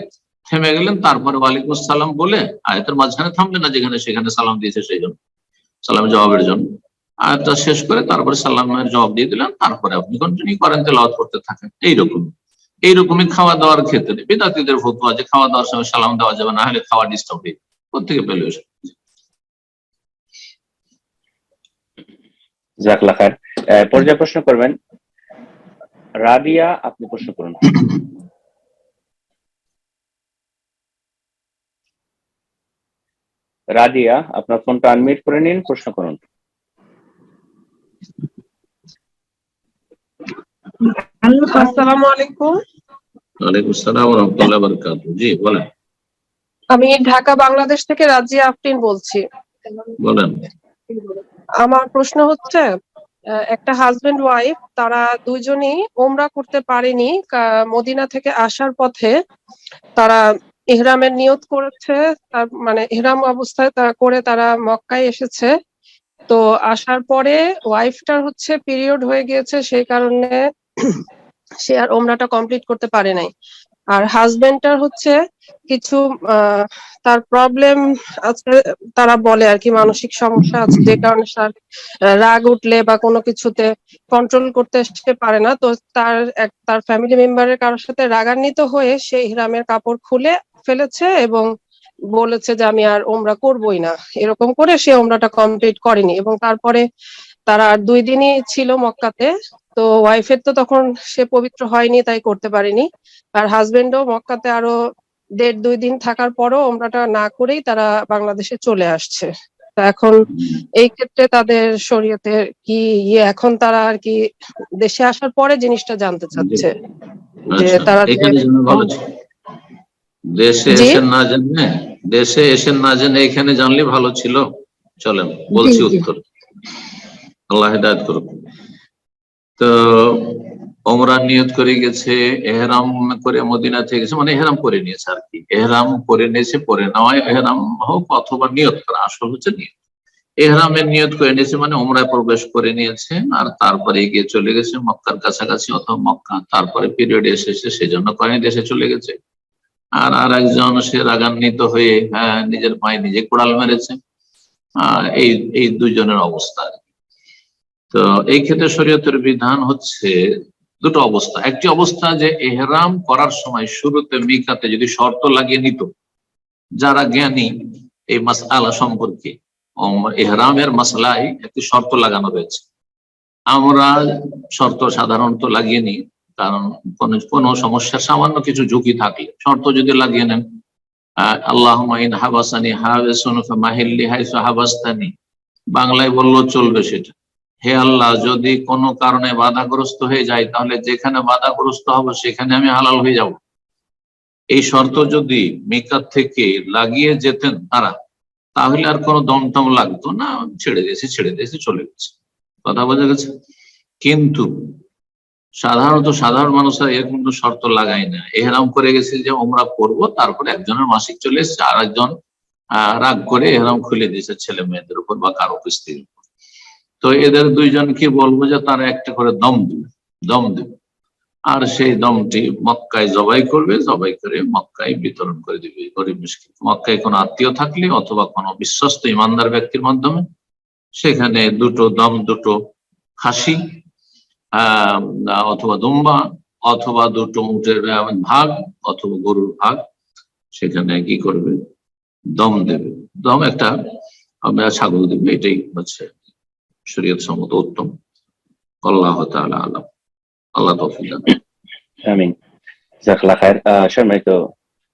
থেমে গেলেন, তারপরে ওয়ালাইকুম আসসালাম বলে আয়াতের মাঝখানে থামলেন না, যেখানে সেখানে সালাম দিয়েছে সেই জন্য, সালামের জবাবের জন্য আয়াতটা শেষ করে তারপরে সালামের জবাব দিয়ে দিলেন, তারপরে আপনি কন্টিনিউ করেন, তেলাওয়াত করতে থাকেন। এইরকমই খাওয়া দাওয়ার ক্ষেত্রে বিদআতীদের ফতোয়া যে খাওয়া দাওয়ার সময় সালাম দেওয়া যাবে না, হলে খাওয়া ডিস্টার্ব হয়ে যাবে। কোথেকে পেল এসব? জাযাকাল্লাহ খায়ের। পর্যায়ে প্রশ্ন করবেন রাবিয়া, আপনি প্রশ্ন করুন। রাদিয়া, আপনার ফোনটা আনমিউট করে নিন, প্রশ্ন করুন। আসসালামু আলাইকুম। ওয়ালাইকুম আসসালাম ওয়া রাহমাতুল্লাহি ওয়া বারাকাতুহু। জি বলেন। আমি ঢাকা বাংলাদেশ থেকে রাজিয়া আফরিন বলছি। বলেন। আমার প্রশ্ন হচ্ছে, একটা হাজবেন্ড ওয়াইফ, তারা দুইজনই ওমরা করতে পারেনি, মদিনা থেকে আসার পথে তারা ইহরামের নিয়ত করেছে, তার মানে ইহরাম অবস্থায় করে তারা মক্কায় এসেছে। তো আসার পরে ওয়াইফটার হচ্ছে পিরিয়ড হয়ে গিয়েছে, সেই কারণে সে আর ওমরাটা কমপ্লিট করতে পারে নাই। আর হাজবেন্ডটার হচ্ছে কিছু তার প্রবলেম আছে, তারা বলে আর কি, মানসিক সমস্যা আছে, যে কারণে রাগ উঠলে বা কোনো কিছুতে কন্ট্রোল করতে সে পারে না। তো তার ফ্যামিলি মেম্বারের কারোর সাথে রাগান্বিত হয়ে সে ইহরামের কাপড় খুলে ফেলেছে এবং বলেছে যে আমি আর ওমরা করবই না, এরকম করে সে ওমরাটা কমপ্লিট করেনি। এবং তারপরে তারা আর 2 দিনই ছিল মক্কাতে। তো ওয়াইফের তো তখন সে পবিত্র হয়নি, তাই করতে পারেনি। আর হাজবেন্ডও মক্কাতে আরো 1.5-2 দিন থাকার পরও ওমরাটা না করেই তারা বাংলাদেশে চলে আসছে। তা এখন এই ক্ষেত্রে তাদের শরীয়তে কি এখন তারা আর কি দেশে আসার পরে জিনিসটা জানতে চাচ্ছে যে তারা দেশে এসে না জেনে এখানে জানলে ভালো ছিল। চলেন বলছি উত্তর, আল্লাহ হেদায়েত করুক। তো ওমরা নিয়ত করে গেছে, এহরাম করে মদিনা থেকে গেছে, মানে এহরাম করে নিয়েছে আর কি, এহরাম করে নিয়েছে, পরে নেওয়ায় এহরাম হোক অথবা নিয়ত করা, আসল হচ্ছে নিয়ত। এহরামের নিয়ত করে নিয়েছে মানে ওমরায় প্রবেশ করে নিয়েছে, আর তারপরে এগিয়ে চলে গেছে মক্কার কাছাকাছি অথবা মক্কা, তারপরে পিরিয়ড এসেছে সেজন্য কয়েক দেশে চলে গেছে। আর একজন সে রাগান্বিত হয়ে নিজের পায়ে নিজে কোড়াল মেরেছে। এই দুইজনের অবস্থা। তো এই ক্ষেত্রে শরীয়তের বিধান হচ্ছে দুটো অবস্থা। একটি অবস্থা যে এহরাম করার সময় শুরুতে মিকাতে যদি শর্ত লাগিয়ে নিত, যারা জ্ঞানী এই মাসআলা সম্পর্কে ইহরামের মাসলায় একটি শর্ত লাগানো রয়েছে। আমরা শর্ত সাধারণত লাগিয়ে নিই, কারণ কোন সমস্যার সামান্য কিছু ঝুঁকি থাকলে শর্ত যদি লাগিয়ে নেন, আল্লাহুম্মা ইন হাবাসানি হাবিসুন ফামাহিল্লি হাইসু হাবাসতানি, বাংলায় বললেও চলবে সেটা। হে আল্লাহ, যদি কোনো কারণে বাধাগ্রস্ত হয়ে যায় তাহলে যেখানে বাধাগ্রস্ত হব সেখানে আমি হালাল হয়ে যাব। এই শর্ত যদি মিকাত থেকে লাগিয়ে যেতেন তারা, তাহলে আর কোনো দমটম লাগতো না, ছেড়ে দিয়েছে চলে গেছে। কথা বোঝা গেছে? কিন্তু সাধারণত সাধারণ মানুষরা এরকম কোনো শর্ত লাগায় না। এহরাম করে গেছে যে ওমরা করবো, তারপরে একজনের মাসিক চলে এসেছে, আর একজন রাগ করে এহরাম খুলে দিয়েছে ছেলে মেয়েদের উপর বা কারো স্ত্রীর উপর। তো এদের দুইজনকে বলবো যে তারা একটা করে দম দেবে, আর সেই দমটি মক্কায় জবাই করবে, জবাই করে মক্কায় বিতরণ করে দিবে গরিব মিসকিন। মক্কায় কোনো আত্মীয় থাকলে অথবা কোনো বিশ্বস্ত ইমানদার ব্যক্তির মাধ্যমে সেখানে দুটো খাসি অথবা দুম্বা অথবা দুটো উটের ভাগ অথবা গরুর ভাগ সেখানে কি করবে, দম দেবে। দম একটা ছাগল দেবে, এটাই হচ্ছে শরীয়ত সম্মত উত্তম। আল্লাহ তাআলা আলাম। আল্লাহ তৌফিক দান। আমিন। জাযাকাল্লাহ খায়ের। সম্মানিত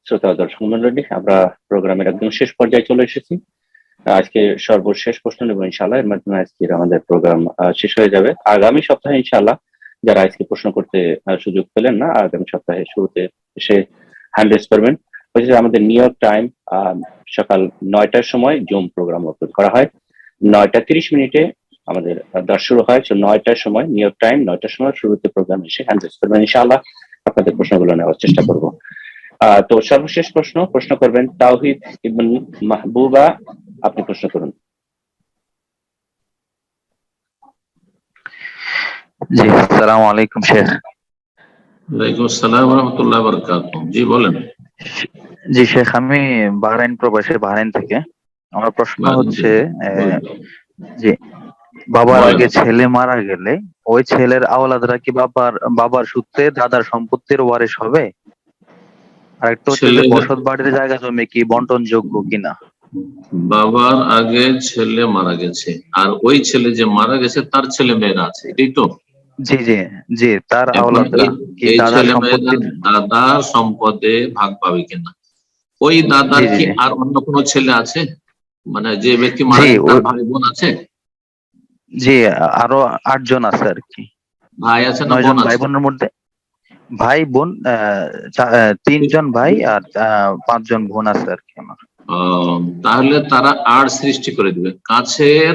শ্রোতা দর্শক মণ্ডলী, আমরা প্রোগ্রামের একদম শেষ পর্যায়ে চলে এসেছি। আজকে সর্বশেষ প্রশ্ন নেব ইনশাআল্লাহ, এর মাধ্যমে আজকের আমাদের প্রোগ্রাম শেষ হয়ে যাবে। আগামী সপ্তাহে ইনশাআল্লাহ যারা আজকে প্রশ্ন করতে সুযোগ পেলেন না, আগামী সপ্তাহে শুরুতে এসে হ্যান্ড রেজ করবেন। হচ্ছে আমাদের নিউ ইয়র্ক টাইম সকাল 9টার সময় জুম প্রোগ্রাম আপলোড করা হয়। 9:30 আমাদের দশ শুরু হয়। 9টার সময় নিউ ইয়র্ক টাইম 9টার সময় শুরুতে প্রোগ্রাম এসে হ্যান্ড রেজ করবেন। ইনশাআল্লাহ আপনাদের প্রশ্নগুলো নেওয়ার চেষ্টা করব। তো সর্বশেষ প্রশ্ন করবেন তাওহিদ ইবন মাহবুবা, আপনি প্রশ্ন করুন। জি, আসসালামু আলাইকুম শেখ। ওয়ালাইকুম আসসালাম ওয়া রাহমাতুল্লাহি ওয়া বারাকাতুহু। জি বলেন। জি শেখ, আমি বাহরাইন প্রবাসী, বাহরাইন থেকে। আমার প্রশ্ন হচ্ছে যে বাবার আগে ছেলে মারা গেলে ওই ছেলের আওলাদরা কি বাবার সূত্রে দাদার সম্পত্তির ওয়ারিশ হবে? আর একটা হচ্ছে যে বসত বাড়ির জায়গা জমি কি বন্টন যোগ্য কিনা? বাবার আগে ছেলে মারা গেছে আর ওই ছেলে যে মারা গেছে তার ছেলে মেয়েরা আছে, এটাই তো? জি জি জি, তার আওলাদরা কি দাদার সম্পদে ভাগ পাবে কিনা? ওই দাদার কি আর অন্য কোনো ছেলে আছে, মানে যে ব্যক্তি মারা গেছে তার ভাই বোন আছে? জি, আরো 8 জন আছে আর কি। ভাই আছে না 9 জন ভাই বোনের মধ্যে ভাই বোন 3 জন ভাই আর 5 জন বোন আছে আর কি আমার। তাহলে তারা আর সৃষ্টি করে দিবে। কাছের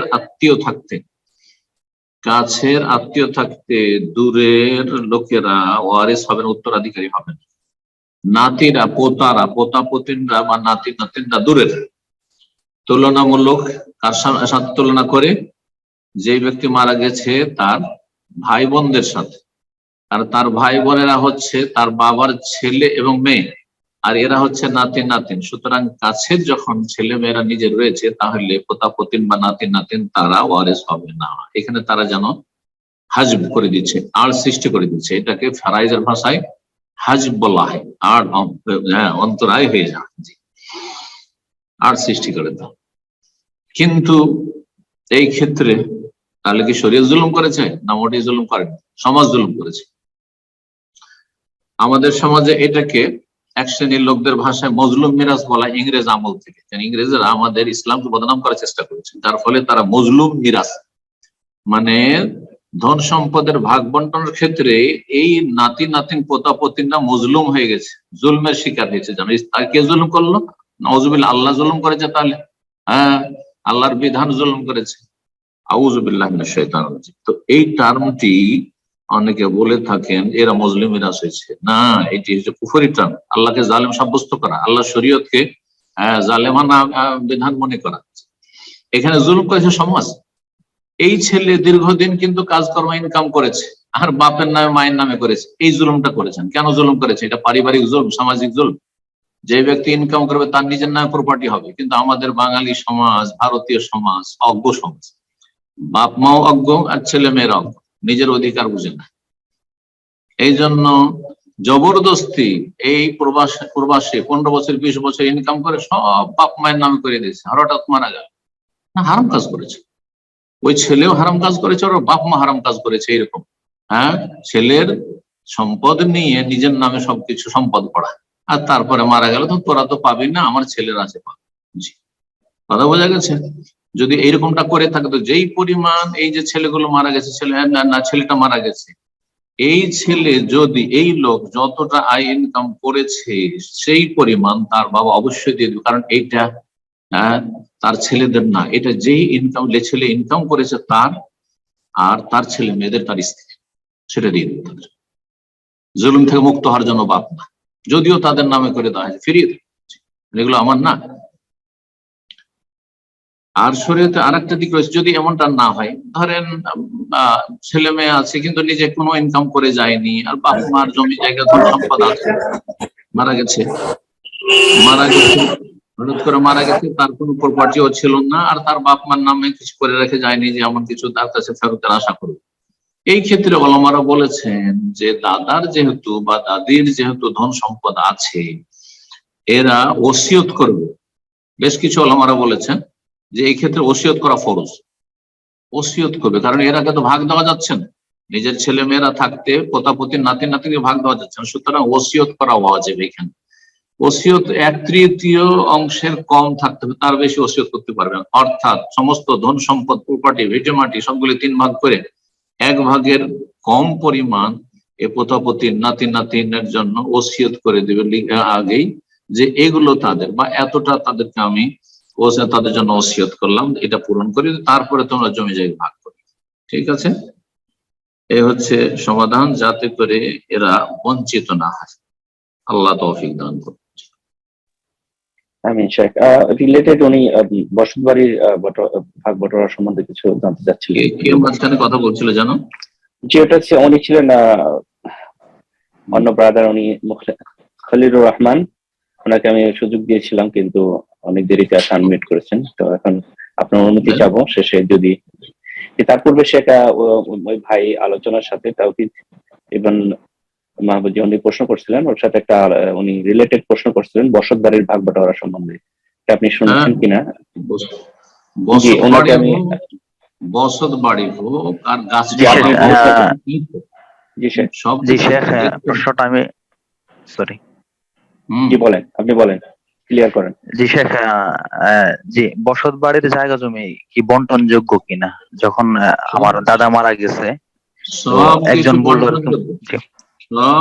আত্মীয় থাকতে দূরের লোকেরা ওয়ারিস হবেন, উত্তরাধিকারী হবেন। নাতিরা, পোতা পতিনরা বা নাতিনরা দূরের, তুলনামূলক কার সাথে তুলনা করে? যে ব্যক্তি মারা গেছে তার ভাই বোনদের সাথে, আর তার ভাই বোনেরা হচ্ছে তার বাবার ছেলে এবং মেয়ে, আর এরা হচ্ছে নাতিন। সুতরাং কাছের যখন ছেলে মেয়েরা নিজে রয়েছে তাহলে পোতা পতিন বা নাতিন তারা ওয়ারিস হবে না। এখানে তারা যেন হাজব করে দিচ্ছে, আড় সৃষ্টি করে দিচ্ছে। এটাকে ফারাইজের ভাষায় হাজব বলা হয়, আড়, অন্তরায় হয়ে যায়, আড় সৃষ্টি করে দাও। কিন্তু এই ক্ষেত্রে তাহলে কি শরীয়ত জুলুম করেছে? না, মোটেই জুলুম করেনি, সমাজ জুলুম করেছে। আমাদের সমাজে এটাকে এক শ্রেণীর লোকদের ভাষায় মজলুম মিরাজ বলা, ইংরেজ আমল থেকে। ইংরেজরা আমাদের ইসলামকে বদনাম করার চেষ্টা করেছে, যার ফলে তারা মজলুম মিরাজ, মানে ধন সম্পদের ভাগ বন্টনের ক্ষেত্রে এই নাতিন পোতা পতিনরা মজলুম হয়ে গেছে, জুলমের শিকার হয়েছে। জানো তার কে জুলুম করলো? নাউজুবিল্লাহ, আল্লাহ জুলুম করেছে। তাহলে আল্লাহর বিধান জুলুম করেছে। আউযুবিল্লাহি মিনাশ শাইতানির রাজিম। তো এই টার্মটি অনেকে বলে থাকেন এরা মুসলিম মিরাজ হয়েছে। না, এটি হচ্ছে কুফরি টার্ম, আল্লাহকে জালেম সাব্যস্ত করা, আল্লাহ শরীয়তকে জালেমানা বিধান মনে করা। এখানে জুলুম করেছে সমাজ। এই ছেলে দীর্ঘদিন কিন্তু কাজকর্ম ইনকাম করেছে আর বাপের নামে মায়ের নামে করেছে, এই জুলুমটা করেছেন। কেন জুলুম করেছে? এটা পারিবারিক জুলুম, সামাজিক জুলুম। যে ব্যক্তি ইনকাম করবে তার নিজের নামে প্রপার্টি হবে, কিন্তু আমাদের বাঙালি সমাজ, ভারতীয় সমাজ অজ্ঞ সমাজ। বাপ মাও অজ্ঞ আর ছেলে মেয়েরা অজ্ঞ, নিজের অধিকার বুঝে না। এই জন্য জবরদস্তি এই প্রবাসে 15 বছর 20 বছর ইনকাম করে সব বাপ মায়ের নামে করে দিয়েছে, আর হঠাৎ মারা গেল, না হারাম কাজ করেছে। ওই ছেলেও হারাম কাজ করেছে, ওর বাপ মা হারাম কাজ করেছে, এরকম। হ্যাঁ, ছেলের সম্পদ নিয়ে নিজের নামে সবকিছু সম্পদ করা, আর তারপরে মারা গেল তো তোরা তো পাবি না, আমার ছেলের আছে পাবি। কথা বোঝা গেছে? যদি এইরকমটা করে থাকে তো যেই পরিমাণ এই যে ছেলেগুলো মারা গেছে, ছেলেটা মারা গেছে, এই ছেলে যদি এই লোক যতটা আয় ইনকাম করেছে সেই পরিমাণ তার বাবা অবশ্যই দিয়ে দেবে, কারণ এইটা তার ছেলেদের না, এটা যেই ইনকাম ছেলে ইনকাম করেছে তার, আর তার ছেলে মেয়েদের তার স্ত্রী, সেটা দিয়ে দেবে তাদের। জুলুম থেকে মুক্ত হওয়ার জন্য বাপ না, যদিও তাদের নামে করে দেওয়া হয়, ফিরিয়ে দেবে, এগুলো আমার না। আর শরীয়তে আর একটা দিক রয়েছে, যদি এমনটা না হয়, ধরেন ছেলে মেয়ে আছে কিন্তু নিজে কোনো ইনকাম করে যায়নি, আর বাপ মার জমি জায়গা ধন সম্পদ আছে, মারা গেছে হঠাৎ করে মারা গেছে, তার কোনো প্রপার্টিও ছিল না, আর তার বাপ মার নামে কিছু করে রেখে যায়নি যে এমন কিছু তার কাছে ফেরতের আশা করবে। এই ক্ষেত্রে ওলামারা বলেছেন যে দাদার যেহেতু বা দাদির যেহেতু ধন সম্পদ আছে, এরা ওসিয়ত করবে। বেশ কিছু ওলামারা বলেছেন যে এই ক্ষেত্রে ওসিয়ত করা ফরজ, ওসিয়ত করবে, কারণ এর আগে তো ভাগ দেওয়া যাচ্ছে না, নিজের ছেলে মেয়েরা থাকতে পোতাপতি নাতি নাতিকে ভাগ দেওয়া যাচ্ছে না, সুতরাং ওসিয়ত করা ওয়াজিব। এখানে ওসিয়ত 1/3 অংশের কম থাকতে হবে, তার বেশি ওসিয়ত করতে পারবে না। অর্থাৎ সমস্ত ধন সম্পদ, প্রপার্টি, ভিটেমাটি সবগুলি 3 ভাগ করে 1 ভাগের কম পরিমাণ এ পোতাপতি নাতি নাতিনের জন্য ওসিয়ত করে দেবে আগেই, যে এগুলো তাদের, বা এতটা তাদেরকে আমি তাদের জন্য ওসিয়ত করলাম, এটা পূরণ করি, তারপরে তোমরা জমি জায়গা ভাগ করো। ঠিক আছে, এই হচ্ছে সমাধান, যাতে করে এরা বঞ্চিত না হয়। আল্লাহ তৌফিক দান করুন। আমিন। শেখ রিলেটেড উনি বসত বাড়ির ভাগ বটোয়ারা সম্বন্ধে কিছু জানতে চাচ্ছিলেন। কে মাঝখানে কথা বলছিল জানো? জি, ওটা হচ্ছে উনি ছিলেন অন্য ব্রাদার, উনি খলিলুর রহমান, ওনাকে আমি সুযোগ দিয়েছিলাম কিন্তু অনেক দেরিতে আসা আনমিউট করেছেন। তো এখন আপনার অনুমতি চাবো শেষে, যদি তার পূর্বে সেটা ওই ভাই আলোচনার সাথে তাওহীদ ইবন মাহবুব উনি প্রশ্ন করছিলেন, ওর সাথে একটা উনি রিলেটেড প্রশ্ন করছিলেন বসত বাড়ির ভাগ বাটোয়ারা সম্বন্ধে। আপনি শুনেছেন কিনা? বসত বাড়ি হোক আর গাছ, জি শেখ, প্রশ্নটা আমি সরি জি বলেন, আপনি বলেন, ক্লিয়ার করেন। জি শেখ, জি বসত বাড়ির জায়গা জমি কি বন্টন যোগ্য কিনা? যখন আমার দাদা মারা গেছে, একজন বলল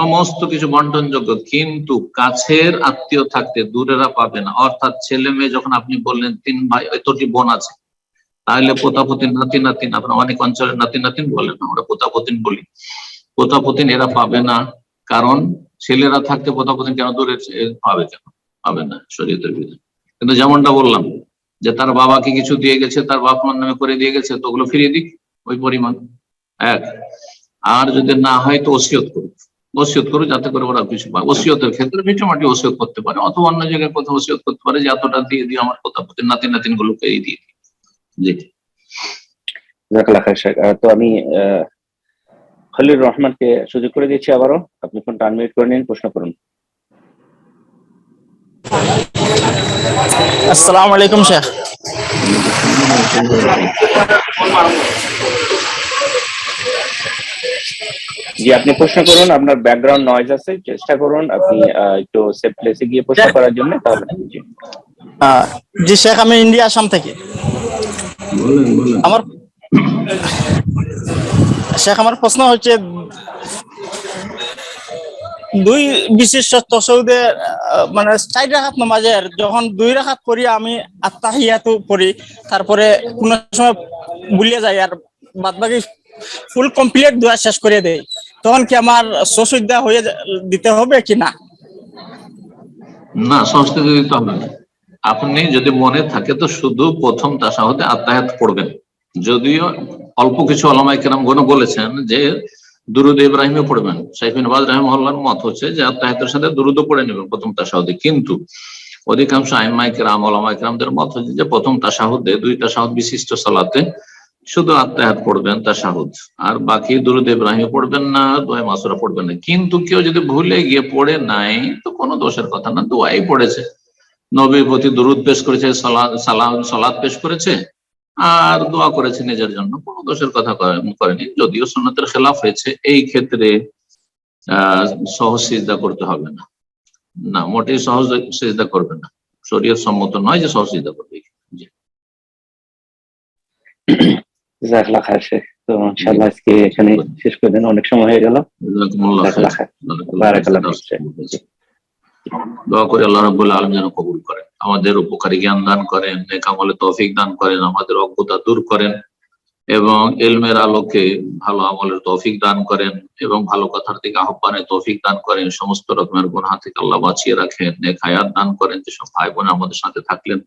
সমস্ত কিছু বন্টনযোগ্য, কিন্তু কাছের আত্মীয় থাকতে দূরেরা পাবে না। অর্থাৎ ছেলে মেয়ে, যখন আপনি বললেন 3 ভাই, এতটি বোন আছে, তাহলে পোতাপতিন নাতি নাতিন, আপনার অনেক অঞ্চলের নাতি নাতিন বলেন, আমরা পোতাপতিন বলি, পোতাপতিন এরা পাবে না, কারণ ছেলেরা থাকতে পোতাপতিন কেন দূরে পাবে, কেন পাবে না শরীয়তের ভিতরে। কিন্তু যেমনটা বললাম যে তার বাবাকে কিছু দিয়ে গেছে, তার বাপ মার নামে করে দিয়ে গেছে, তো ওগুলো ফিরিয়ে দিক ওই পরিমাণ এক। আর যদি না হয় তো ওসিয়ত করুক, ওসিয়ত করুক, যাতে করে ওরা কিছু পায়। ওসিয়তের ক্ষেত্রে ভিটেমাটি ওসিয়ত করতে পারে, অথবা অন্য জায়গায় কোথাও ওসিয়ত করতে পারে যে এতটা দিয়ে দিয়ে আমার পোতাপতির নাতি নাতিন গুলোকে এই দিয়ে দিই। জি, তো আমি খলিলুর রহমানকে সুযোগ করে দিচ্ছি আবারও, আপনি ফোনটা আনমিউট করে নিন, প্রশ্ন করুন। আসসালামু আলাইকুম শেখ। জি, আপনি প্রশ্ন করুন। আপনার ব্যাকগ্রাউন্ড নয়েজ আছে, চেষ্টা করুন আপনি একটু সেফ প্লেসে গিয়ে প্রশ্ন করার জন্য। তাহলে জি শেখ, আমি ইন্ডিয়া, আসাম থেকে। আমার শেখ, আমার প্রশ্ন হচ্ছে 2 বিশেষ তশহুদে মানে 4 রাকাত নামাজের যখন 2 রাকাত করি আমি আত্তাহিয়াতু পড়ি, তারপরে কোন সময় ভুলে যাই, আর বাদবাকি ফুল কমপ্লিট দোয়া শেষ করে দেই, তখন কি আমার সসুদ্ধা হয়ে দিতে হবে কি না? না, সংস্কৃতি দিতে হবে না। আপনি যদি মনে থাকে তো শুধু প্রথম তাশাহুদে আত্তাহিয়াত পড়বেন, যদিও অল্প কিছু উলামায়ে কেরাম বলেছেন যে দুরুদ ইব্রাহিমে পড়বেন। শাইখ বিন বাজ রাহিমাহুল্লাহর মত হচ্ছে যে আত্তাহিয়াতের সাথে দুরুদও পড়ে নেবেন প্রথম তাশাহুদে, কিন্তু অধিকাংশ আইম্মায়ে কেরাম, উলামায়ে কেরামদের মত হচ্ছে যে প্রথম তাশাহুদে 2 তাশাহুদ বিশিষ্ট সালাতে শুধু আত্মায়াত পড়বেন তাশাহুদ, আর বাকি দুরুদ ইব্রাহিম পড়বেন না, দোয়া মাসুরা পড়বেন না। কিন্তু কেউ যদি ভুলে গিয়ে পড়ে নাই তো কোনো দোষের কথা না, দোয়াই পড়েছে, নবীর প্রতি দুরুদ পেশ করেছে, সালাত পেশ করেছে আর দোয়া করেছে নিজের জন্য, কোনো দোষের কথা করেনি। যদিও সুন্নতের খেলাফ হয়েছে, এই ক্ষেত্রে সহজ সিজদা করতে হবে না, না মোটেই সহজ সিজদা করবে না, শরীয়ত সম্মত নয় যে সহজ সিজদা করবে। জাযাকাল্লাহ খায়ের শেখ। তো ইনশাআল্লাহ আজকে এখানে শেষ করে দেন, অনেক সময় হয়ে গেল। জাযাকাল্লাহ খায়ের, বারাকাল্লাহ ফিক। দোয়া করি আল্লাহ রাব্বুল আলামিন যেন কবুল করেন, আমাদের উপকারী জ্ঞান দান করেন, নেক আমলে তৌফিক দান করেন, আমাদের অজ্ঞতা দূর করেন এবং ইলমের আলোকে ভালো আমলের তৌফিক দান করেন এবং ভালো কথার দিকে আহ্বানের তৌফিক দান করেন, সমস্ত রকমের গুনাহ থেকে আল্লাহ বাঁচিয়ে রাখেন, নেক হায়াত দান করেন। যেসব ভাই বোন আমাদের সাথে থাকলেন,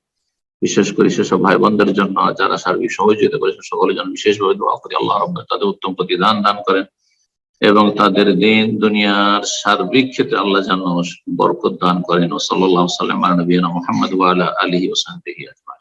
বিশেষ করে সেসব ভাই বোনদের জন্য যারা সার্বিক সহযোগিতা করেছেন, সকলের জন্য বিশেষভাবে দোয়া করি আল্লাহ রাব্বুল তাদের উত্তম প্রতিদান দান করেন এবং তাদের দিন দুনিয়ার সার্বিক ক্ষেত্রে আল্লাহ যেন বরকত দান করেন। ও সাল্লাল্লাহু আলা নবিয়িনা মুহাম্মদ ওয়া আলা আলিহি ওয়া সাহবিহি আজমাইন।